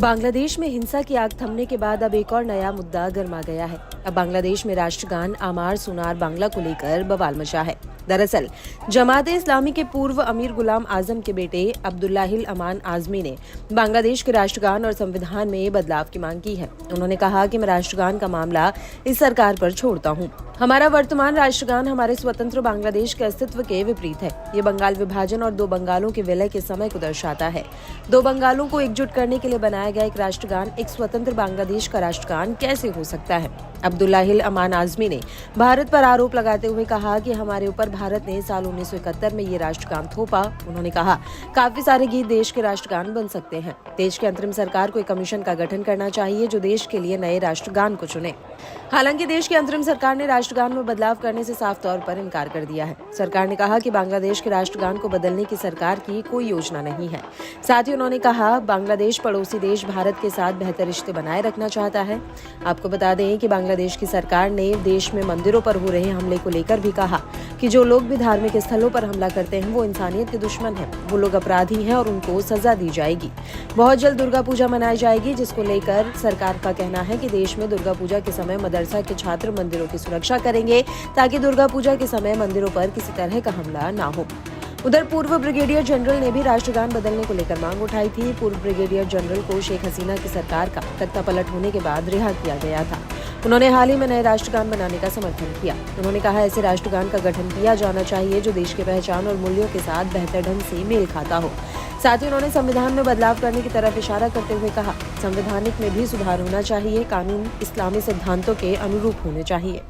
बांग्लादेश में हिंसा की आग थमने के बाद अब एक और नया मुद्दा गर्मा गया है। अब बांग्लादेश में राष्ट्रगान आमार सुनार बांग्ला को लेकर बवाल मचा है। दरअसल जमाते इस्लामी के पूर्व अमीर गुलाम आजम के बेटे अब्दुल्लाहिल अमान आजमी ने बांग्लादेश के राष्ट्रगान और संविधान में बदलाव की मांग की है। उन्होंने कहा कि मैं राष्ट्रगान का मामला इस सरकार पर छोड़ता हूं। हमारा वर्तमान राष्ट्रगान हमारे स्वतंत्र बांग्लादेश के अस्तित्व के विपरीत है। ये बंगाल विभाजन और दो बंगालों के विलय के समय को दर्शाता है। दो बंगालों को एकजुट करने के लिए बनाया गया एक राष्ट्रगान एक स्वतंत्र बांग्लादेश का राष्ट्रगान कैसे हो सकता है? अब्दुल्लाहिल अमान आजमी ने भारत पर आरोप लगाते हुए कहा कि हमारे ऊपर भारत ने साल 1971 में ये राष्ट्रगान थोपा। उन्होंने कहा काफी सारे गीत देश के राष्ट्रगान बन सकते हैं। देश की अंतरिम सरकार को एक कमीशन का गठन करना चाहिए जो देश के लिए नए राष्ट्रगान को चुने। हालांकि देश की अंतरिम सरकार ने राष्ट्रगान में बदलाव करने से साफ तौर पर इनकार कर दिया है। सरकार ने कहा कि बांग्लादेश के राष्ट्रगान को बदलने की सरकार की कोई योजना नहीं है। साथ ही उन्होंने कहा बांग्लादेश पड़ोसी देश भारत के साथ बेहतर रिश्ते बनाए रखना चाहता है। आपको बता दें कि बांग्लादेश की सरकार ने देश में मंदिरों पर हो रहे हमले को लेकर भी कहा कि जो लोग भी धार्मिक स्थलों पर हमला करते हैं वो इंसानियत के दुश्मन हैं। वो लोग अपराधी हैं और उनको सजा दी जाएगी। बहुत जल्द दुर्गा पूजा मनाई जाएगी, जिसको लेकर सरकार का कहना है कि देश में दुर्गा पूजा के समय मदरसा के छात्र मंदिरों की सुरक्षा करेंगे ताकि दुर्गा पूजा के समय मंदिरों पर किसी तरह का हमला न हो। उधर पूर्व ब्रिगेडियर जनरल ने भी राष्ट्रगान बदलने को लेकर मांग उठाई थी। पूर्व ब्रिगेडियर जनरल को शेख हसीना की सरकार का तख्ता पलट होने के बाद रिहा किया गया था। उन्होंने हाल ही में नए राष्ट्रगान बनाने का समर्थन किया। उन्होंने कहा ऐसे राष्ट्रगान का गठन किया जाना चाहिए जो देश की पहचान और मूल्यों के साथ बेहतर ढंग से मेल खाता हो। साथ ही उन्होंने संविधान में बदलाव करने की तरफ इशारा करते हुए कहा संवैधानिक में भी सुधार होना चाहिए। कानून इस्लामी सिद्धांतों के अनुरूप होने चाहिए।